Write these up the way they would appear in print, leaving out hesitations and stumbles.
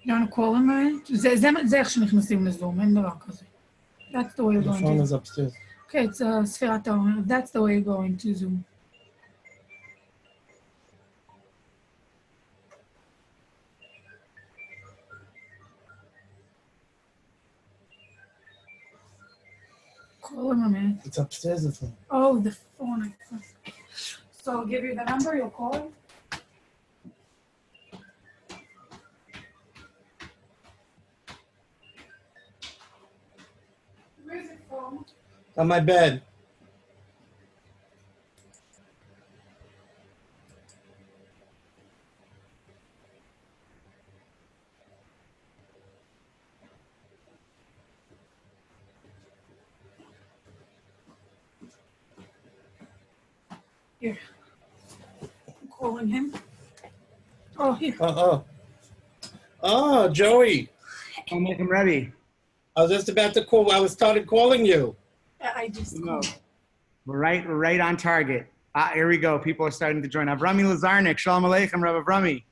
יאנו קוראים זה איך שנכנסים לזום, אין דבר כזה. That's the way you're The going phone to... is upstairs. Okay, it's ספירת העומר. That's the way you're going to Zoom. Call him a minute. It's upstairs, the phone. Oh, the phone. So I'll give you the number, you'll call him? Where's the phone? On my bed. Here. I'm calling him. Oh, here. Oh, Joey. I'll make him ready. I was just about to call. I started calling you. I just called. We're right on target. Here we go. People are starting to join. Avrami Lazarnik. Shalom Aleichem, Rabbi Avrami.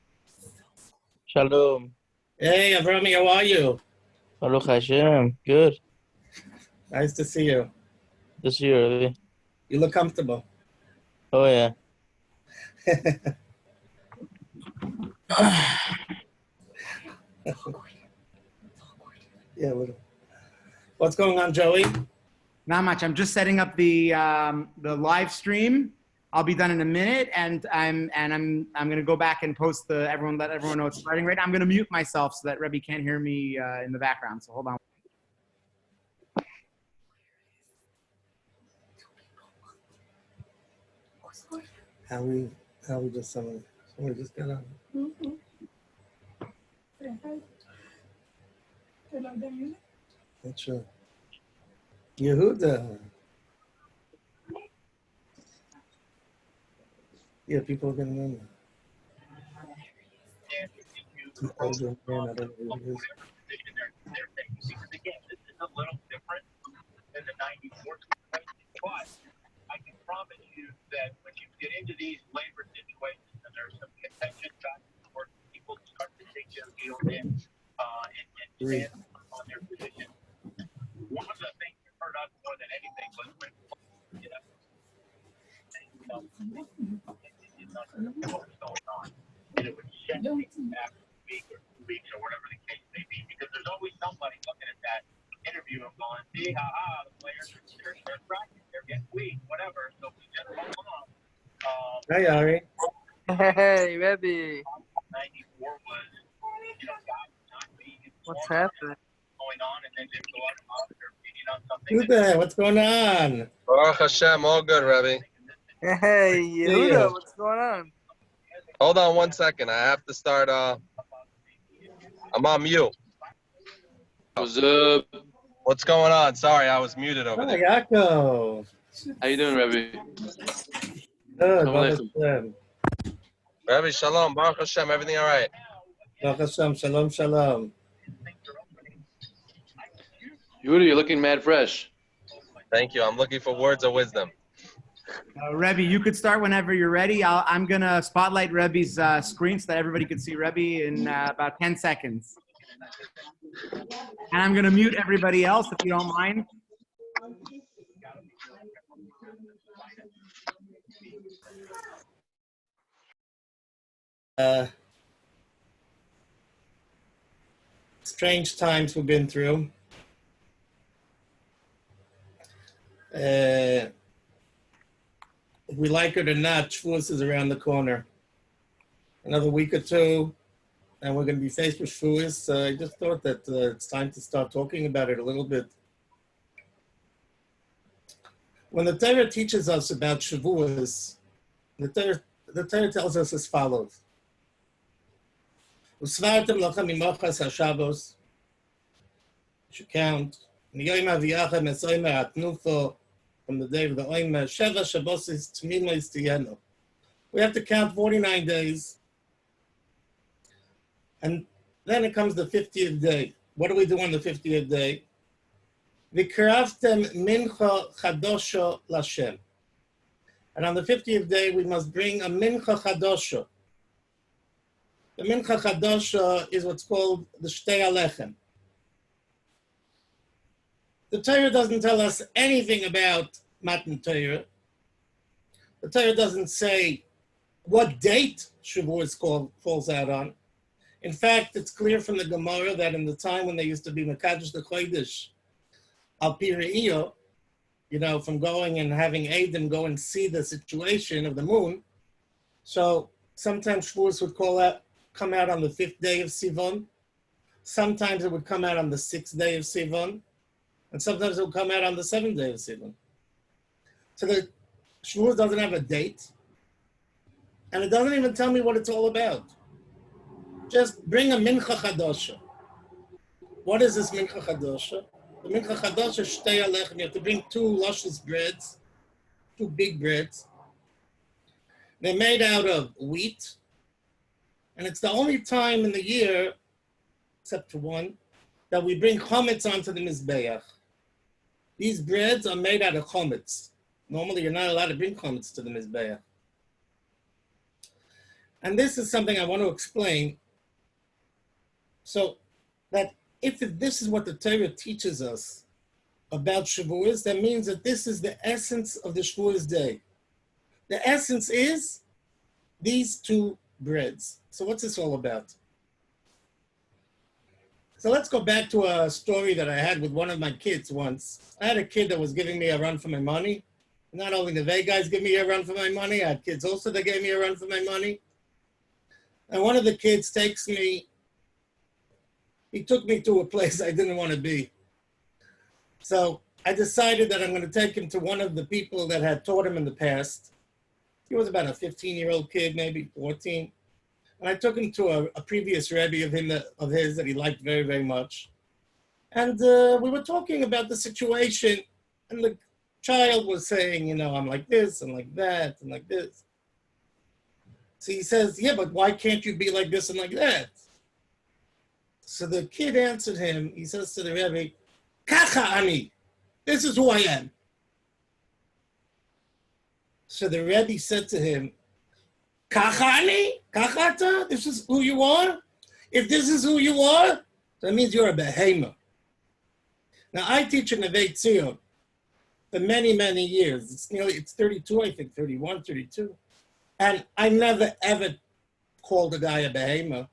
Shalom. Hey, Avrami, how are you? Baruch Hashem. Good. Nice to see you. This year, You look comfortable. oh yeah. Yeah. What's going on, Joey? Not much. I'm just setting up the live stream. I'll be done in a minute, and I'm gonna go back and post let everyone know it's starting right now. I'm gonna mute myself so that Rebbe can't hear me in the background. So hold on. How we just somebody just got on. Not sure. Yehuda. Yeah, people are getting in. Some older man, I don't know who it is. Again, this is a little different than the 94, but I can promise you that when you get into these labor situations and there's some contention where people start to take their deals in and stand on their position, one of the things that hurt us more than anything was when what was going on. And it would shut things back a week or 2 weeks or whatever the case may be, because there's always somebody looking at that interview and going, see, the players, they're practicing, they're getting weak, whatever. So we just hold on. Hi, Ari. Hey, Rebbe. 94 was, guys not being informed What's happening? going on, and then they go out and their opinion on something. Who's there? What's going on? Baruch Hashem, all good, Rebbe. Hey, Yehuda, what's going on? Hold on 1 second. I have to start. I'm on mute. What's up? What's going on? Sorry, I was muted over Hi, there. Yaakov. How you doing, Rebbe? Good. Shalom Baruch Aleichem. Hashem. Rebbe, shalom. Baruch Hashem. Everything all right? Baruch Hashem. Shalom, shalom. Yehuda, you're looking mad fresh. Thank you. I'm looking for words of wisdom. Rebbe, you could start whenever you're ready. I'm gonna spotlight Rebbe's screen so that everybody can see Rebbe in about 10 seconds. And I'm gonna mute everybody else if you don't mind. Strange times we've been through. If we like it or not, Shavuos is around the corner. Another week or two, and we're going to be faced with Shavuos. I just thought that it's time to start talking about it a little bit. When the Torah teaches us about Shavuos, the Torah tells us as follows. Usvartem lachem imochas haShavos. You should count. Miyom aviachem esoimer atnufo. From the day of the Oimer, Sheva Shabbosis Tmimos Tiyeno. We have to count 49 days. And then it comes the 50th day. What do we do on the 50th day? Vikraftem Mincha Chadosho Lashem. And on the 50th day, we must bring a Mincha Chadosho. The Mincha Chadasha is what's called the Shtei Alechem. The Torah doesn't tell us anything about Matan Torah. The Torah doesn't say what date Shavuos falls out on. In fact, it's clear from the Gemara that in the time when they used to be Mekadosh the Chodesh, Al Pi Re'iyah, from going and having Eidim go and see the situation of the moon. So sometimes Shavuos would come out on the 5th day of Sivan. Sometimes it would come out on the 6th day of Sivan. And sometimes it would come out on the 7th day of Sivan. So the Shavuos doesn't have a date. And it doesn't even tell me what it's all about. Just bring a Mincha Chadasha. What is this Mincha Chadasha? The Mincha Chadasha is Shtei Alechem. You have to bring 2 luscious breads, 2 big breads. They're made out of wheat. And it's the only time in the year, except for one, that we bring chametz onto the Mizbeach. These breads are made out of chametz. Normally, you're not allowed to bring chametz to the Mizbeach. And this is something I want to explain. So that if this is what the Torah teaches us about Shavuos, that means that this is the essence of the Shavuos day. The essence is these 2 breads. So what's this all about? So let's go back to a story that I had with one of my kids once. I had a kid that was giving me a run for my money. Not only did they guys give me a run for my money, I had kids also that gave me a run for my money. And one of the kids he took me to a place I didn't want to be. So I decided that I'm going to take him to one of the people that had taught him in the past. He was about a 15-year-old kid, maybe 14. And I took him to a previous Rebbe of his that he liked very, very much. And we were talking about the situation. And the child was saying, I'm like this and like that and like this. So he says, yeah, but why can't you be like this and like that? So the kid answered him. He says to the Rebbe, Kacha ani, this is who I am. So the Rebbe said to him, Kacha ani, Kachata, this is who you are? If this is who you are, that means you're a behemoth. Now I teach in Neve Tzion for many, many years. It's 32, I think, 31, 32. And I never, ever called a guy a behemoth.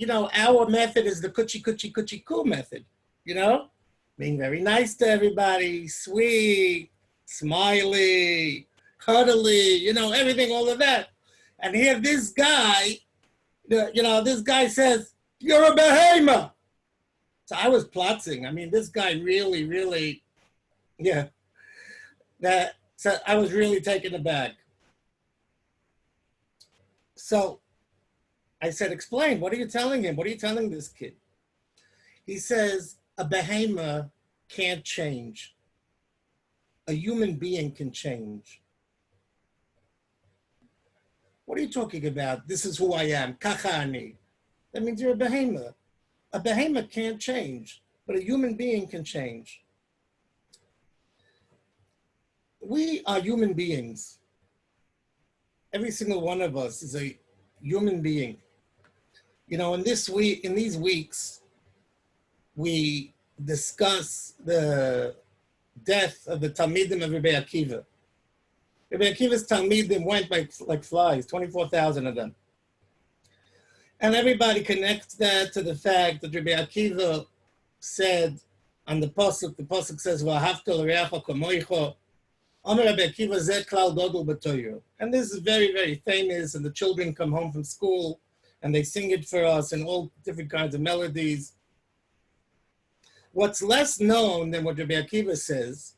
Our method is the coochie coo method, being very nice to everybody, sweet, smiley, cuddly, everything, all of that. And here this guy, this guy says, you're a behemoth. So I was plotting. I mean, this guy really, really, so I was really taken aback. So I said, explain, what are you telling him? What are you telling this kid? He says, a behemoth can't change. A human being can change. What are you talking about? This is who I am, kachani. That means you're a behemoth. A behemoth can't change, but a human being can change. We are human beings. Every single one of us is a human being. In these weeks, we discuss the death of the Talmidim of Rabbi Akiva. Rabbi Akiva's Talmidim went like flies, 24,000 of them. And everybody connects that to the fact that Rabbi Akiva said on the pasuk says, V'ahavta l'reacha kamoicha, Amar Rabbi Akiva zeh klal gadol b'Torah. And this is very, very famous, and the children come home from school, and they sing it for us in all different kinds of melodies. What's less known than what Rabbi Akiva says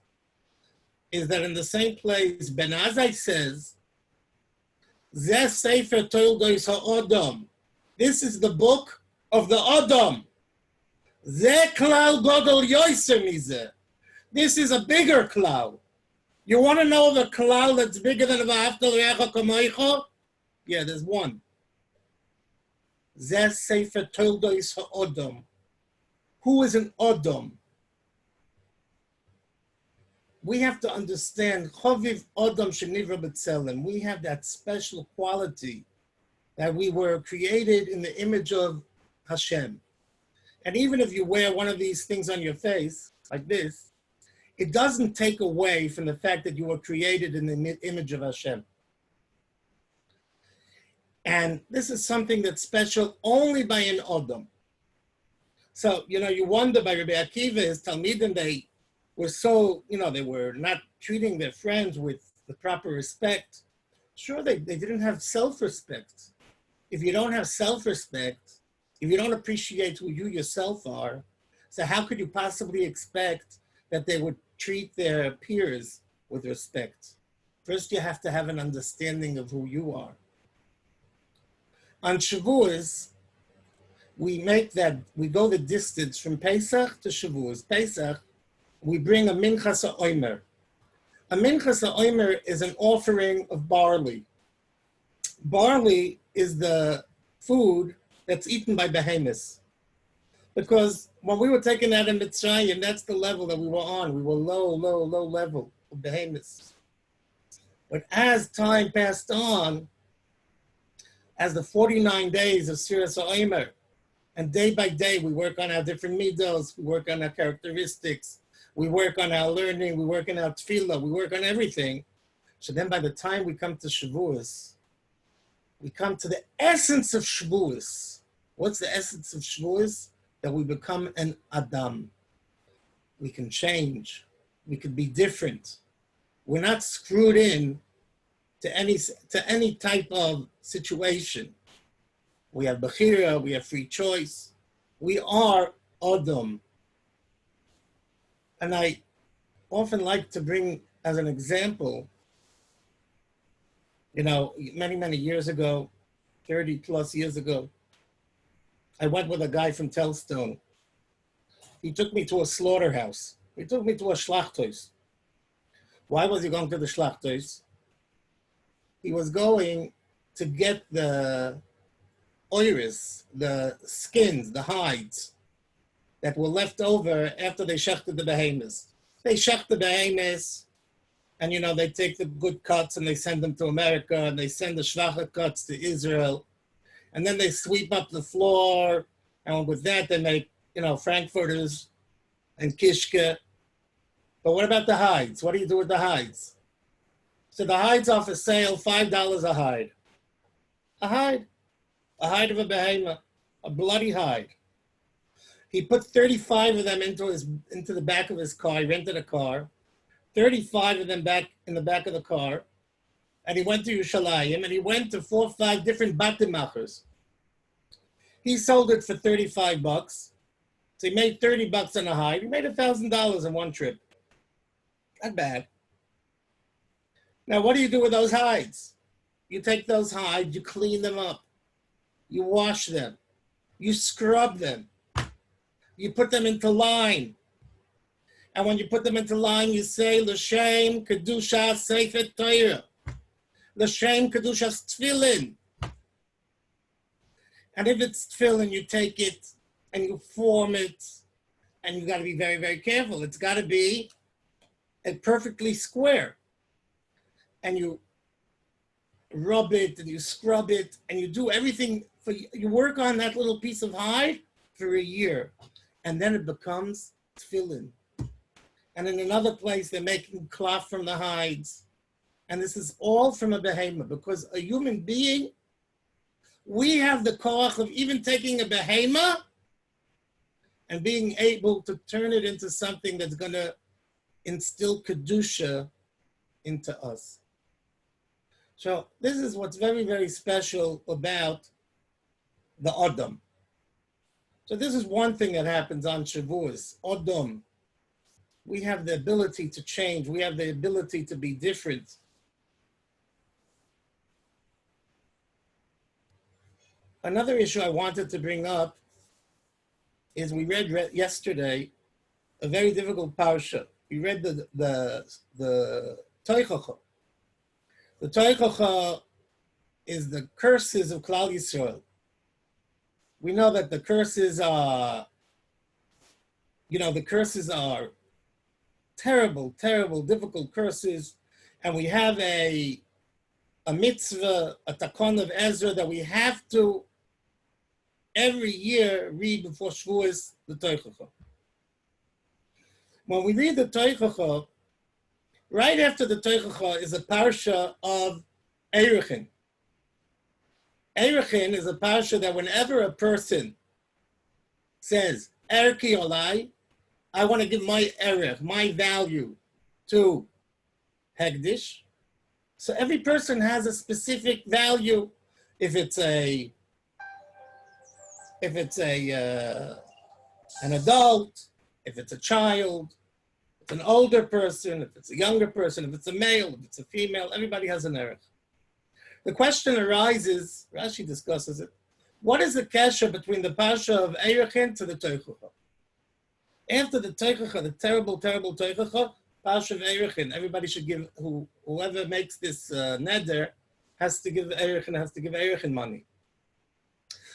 is that in the same place, Ben Azai says, Zeh Sefer Toldos HaOdam. This is the book of the Adam. Zeh Klal Godol Yoser Mizeh. This is a bigger klal. You want to know the klal that's bigger than V'ahavta l'reacha kamoicha? Yeah, there's one. Zeh Sefer Toldos HaOdam. Who is an Adam? We have to understand, Chaviv Adam Shenivra B'Tselem. We have that special quality that we were created in the image of Hashem. And even if you wear one of these things on your face, like this, it doesn't take away from the fact that you were created in the image of Hashem. And this is something that's special only by an Odom. So, you wonder by Rabbi Akiva, his Talmidim, they were so, they were not treating their friends with the proper respect. Sure, they didn't have self-respect. If you don't have self-respect, if you don't appreciate who you yourself are, so how could you possibly expect that they would treat their peers with respect? First, you have to have an understanding of who you are. On Shavuos, we go the distance from Pesach to Shavuos. Pesach, we bring a minchas ha'omer. A minchas ha'omer is an offering of barley. Barley is the food that's eaten by behemoths. Because when we were taken out of Mitzrayim, that's the level that we were on. We were low level of behemoths. But as time passed on, as the 49 days of Siras HaOmer, and day by day we work on our different midos, we work on our characteristics, we work on our learning, we work on our tefillah, we work on everything. So then by the time we come to Shavuos, we come to the essence of Shavuos. What's the essence of Shavuos? That we become an Adam. We can change. We can be different. We're not screwed in to any type of situation. We have Bechira, we have free choice. We are Adam. And I often like to bring as an example, many years ago, 30 plus years ago, I went with a guy from Telstone. He took me to a slaughterhouse. He took me to a Schlachtos. Why was he going to the Schlachtos? He was going to get the oiris, the skins, the hides that were left over after they shechted the behemoths. They shecht the behemoths, and they take the good cuts and they send them to America, and they send the shvacha cuts to Israel. And then they sweep up the floor, and with that they make, frankfurters and kishke. But what about the hides? What do you do with the hides? So the hides are for sale, $5 a hide. A hide of a behemoth, a bloody hide. He put 35 of them into the back of his car. He rented a car, 35 of them back in the back of the car. And he went to Yerushalayim, and he went to 4 or 5 different batimachers. He sold it for $35. So he made $30 on a hide. He made $1,000 in one trip. Not bad. Now, what do you do with those hides? You take those hides, you clean them up. You wash them. You scrub them. You put them into line. And when you put them into line, you say, L'shem Kedusha Sefer Torah. L'shem Kedushas Tefillin. And if it's tefillin, you take it and you form it, and you got to be very, very careful. It's got to be perfectly square. And you rub it and you scrub it and you do everything. You work on that little piece of hide for a year, and then it becomes tefillin. And in another place, they're making cloth from the hides. And this is all from a behemoth, because a human being, we have the koach of even taking a behemoth and being able to turn it into something that's going to instill kedusha into us. So this is what's very, very special about the Adam. So this is one thing that happens on Shavuos, Adam. We have the ability to change. We have the ability to be different. Another issue I wanted to bring up is we read yesterday a very difficult parsha. We read the Toichacha. The Toichacha is the curses of Klal Yisrael. We know that the curses are, terrible, terrible, difficult curses. And we have a a mitzvah, a takon of Ezra that we have to every year read before Shavuos the Teichacha. When we read the Teichacha, right after the Teichacha is a parsha of Erechin. Erechin is a parsha that whenever a person says, Erki Olai, I want to give my erech, my value to Hegdish. So every person has a specific value. If it's an adult, if it's a child, if it's an older person, if it's a younger person, if it's a male, if it's a female, everybody has an erech. The question arises, Rashi discusses it, what is the kesher between the parsha of Erechin to the Teichacha? After the Teichacha, the terrible, terrible Teichacha, parsha of Erechin, everybody should give, whoever makes this neder has to give Erechin money.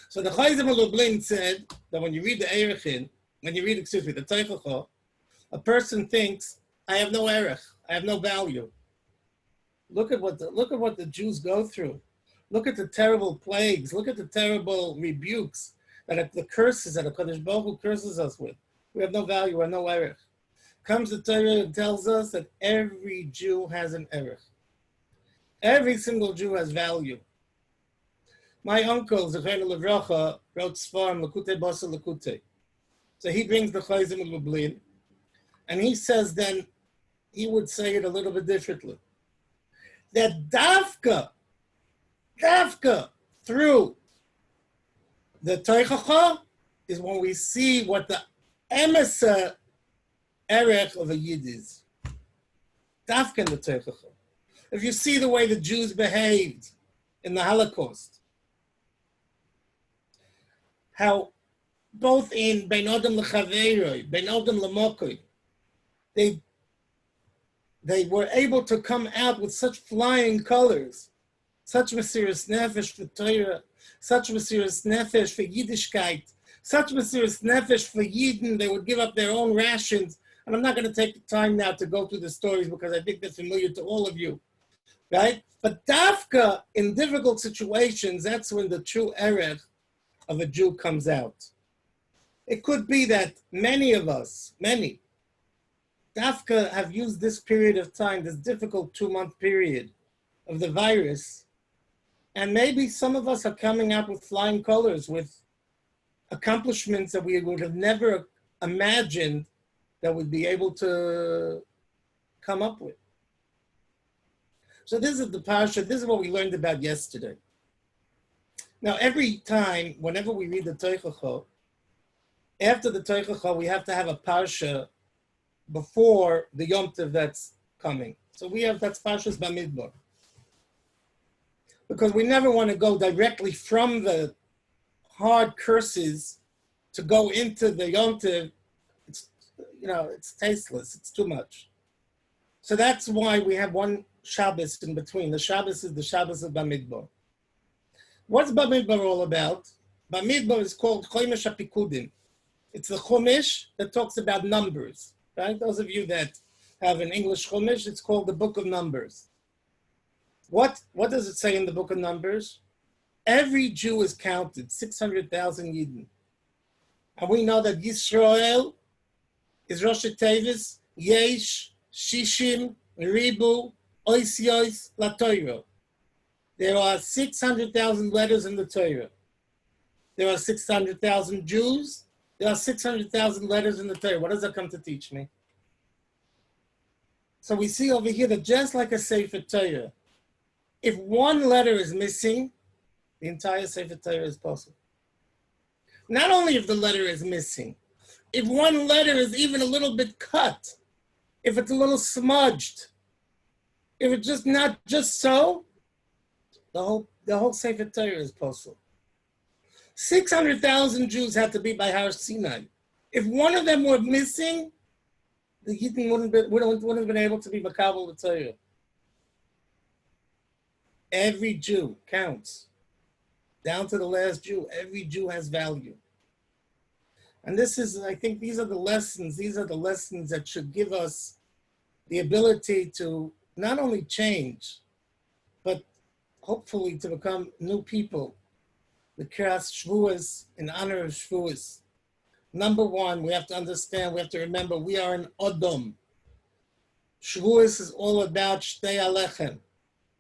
So the Chayzim of Lublin said that when you read the Erechin, the Teichacha, a person thinks, I have no erech, I have no value. Look at what the Jews go through. Look at the terrible plagues. Look at the terrible rebukes, the curses that HaKadosh Baruch Hu curses us with. We have no value, we have no erech. Comes the Torah and tells us that every Jew has an erech. Every single Jew has value. My uncle, Zechainu Levracha, wrote Sfarim, Lekutei Basa Lekutei. So he brings the Chayzim of Lublin, and he says then, he would say it a little bit differently. That Dafka, through the Teichacha is when we see what the emesa erech of a Yid is. Dafka in the Teichacha. If you see the way the Jews behaved in the Holocaust, how both in Bein Odom L'Chaveiroi, Bein Odom L'Mokoi, they were able to come out with such flying colors, such Mesiras Nefesh for Torah, such Mesiras Nefesh for Yiddishkeit, such Mesiras Nefesh for Yidden. They would give up their own rations. And I'm not going to take the time now to go through the stories because I think they're familiar to all of you, right? But Dafka, in difficult situations, that's when the true erech of a Jew comes out. It could be that many of us, Dafka have used this period of time, this difficult 2-month period of the virus, and maybe some of us are coming out with flying colors, with accomplishments that we would have never imagined that we'd be able to come up with. So this is the parsha, this is what we learned about yesterday. Now every time, whenever we read the Teichacha, after the Teichacha, we have to have a parsha before the Yom Tov that's coming. So that's Parshas Bamidbar. Because we never want to go directly from the hard curses to go into the Yom Tov. It's tasteless, it's too much. So that's why we have one Shabbos in between. The Shabbos is the Shabbos of Bamidbar. What's Bamidbar all about? Bamidbar is called Chomesh HaPikudim. It's the Chumash that talks about numbers. Right? Those of you that have an English Chumash, it's called the Book of Numbers. What does it say in the Book of Numbers? Every Jew is counted, 600,000 Yidden. And we know that Yisrael is Rosh Tevis, Yesh, Shishim, Ribu, Oisios, La Torah. There are 600,000 letters in the Torah. There are 600,000 Jews. There are 600,000 letters in the Torah. What does that come to teach me? So we see over here that just like a Sefer Torah, if one letter is missing, the entire Sefer Torah is possible. Not only if the letter is missing, if one letter is even a little bit cut, if it's a little smudged, if it's just not just so, the whole Sefer Torah is possible. 600,000 Jews had to be by Har Sinai. If one of them were missing, the Yidden wouldn't have been able to be Makabel the Torah. Every Jew counts. Down to the last Jew. Every Jew has value. And I think these are the lessons that should give us the ability to not only change, but hopefully to become new people. The Kiras Shavuos in honor of Shavuos. Number one, we have to understand, we have to remember, we are an Odom. Shavuos is all about Shtei Alechem.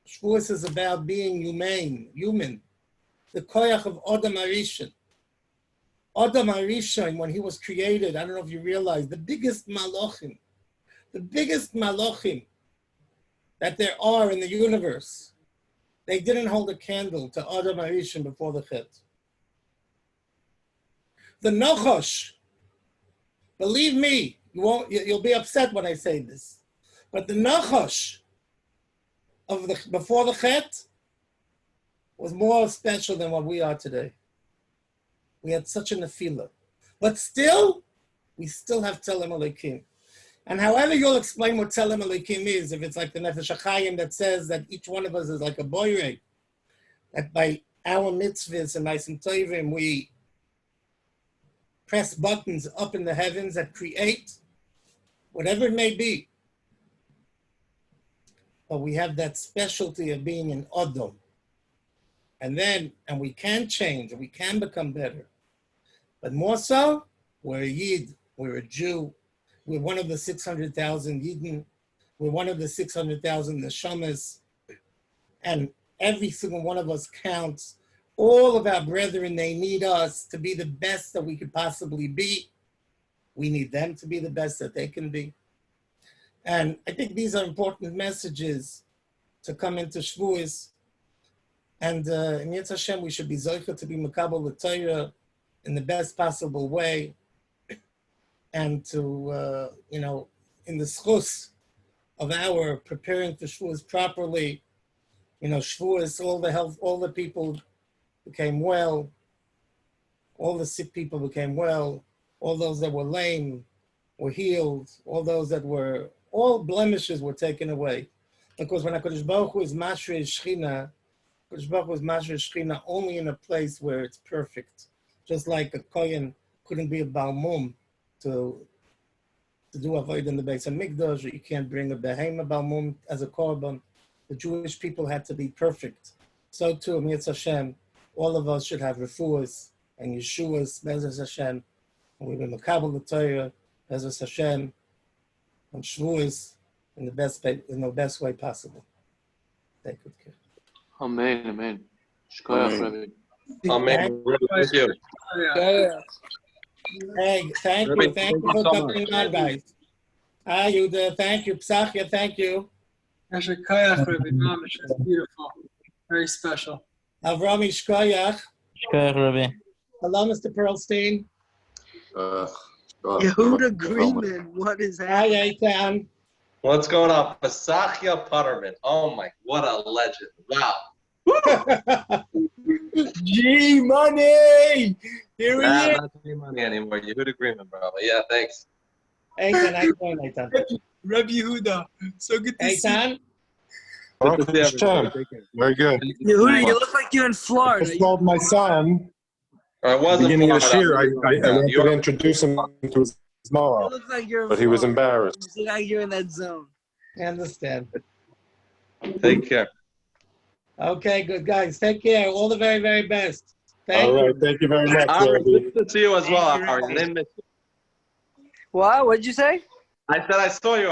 Shavuos is about being human. The koyach of Odom Arishon. Odom Arishon, when he was created, I don't know if you realize, the biggest malachim that there are in the universe, they didn't hold a candle to Odom Arishon before the Chet. The Nochosh, believe me, you'll be upset when I say this, but the Nochosh of before the Chet was more special than what we are today. We had such a nefila. But still, we still have Tzelem Elokim. And however you'll explain what Tzelem Elokim is, if it's like the Nefesh HaChaim that says that each one of us is like a boyrei, that by our mitzvahs and by Tovim we press buttons up in the heavens that create whatever it may be. But we have that specialty of being an Odom. And we can change, and we can become better. But more so, we're a Yid, we're a Jew, we're one of the 600,000 Yidden, we're one of the 600,000 Neshamas, and every single one of us counts. All of our brethren, they need us to be the best that we could possibly be. We need them to be the best that they can be. And I think these are important messages to come into Shavuos. And in Yetz Hashem, we should be zoicha to be makabel the Torah in the best possible way, and to in the schus of our preparing for Shavuos properly. Shavuos, all the people became well, all the sick people became well, all those that were lame were healed, all blemishes were taken away. Because when HaKadosh Baruch Hu is Mashrei Shechina, HaKadosh Baruch Hu is Mashrei Shechina only in a place where it's perfect. Just like a Kohen couldn't be a Balmum to do avoid in the Beis HaMikdash, or you can't bring a Behema Balmum as a Korban. The Jewish people had to be perfect. So too, in Yetz Hashem, all of us should have refuahs and Yeshuas, Bezos Hashem, and we will makabel the Torah, Bezos Hashem, and Shavuos in the best way possible. Take good care. Amen, amen. Shkoyach, Rabbi. Amen. Thank you. Hey, thank you for coming on, guys. Yuda, thank you. Psachia, thank you. Shkoyach, Rabbi Mamish, that's beautiful. Very special. Avrami Shkoyach. Shkoyach, Rabbi. Hello, Mr. Perlstein. Yehuda Greenman, what is happening? Hi, Eitan. What's going on? Pasachia Putterman. Oh my, what a legend. Wow. G Money! Here we are. Not any money anymore. Yehuda Greenman, bro. Yeah, thanks. Eitan, how you doing, Eitan? Rabbi Yehuda. So good to see you. Eitan? Good to see everybody. Very good. Yehuda, you look like you're in I Florida. just told my son, I wasn't beginning of Florida. year, I wanted to introduce him to his You mom, look like you're in but he was Florida. embarrassed. You look like you're in that zone. I understand. Take care. Okay, good guys. Take care. All the very, very best. Thank All you. right, thank you very much, Ari, Rabbi. good to see you as well, Ari. I didn't miss you. What? What'd you say? I said I saw you.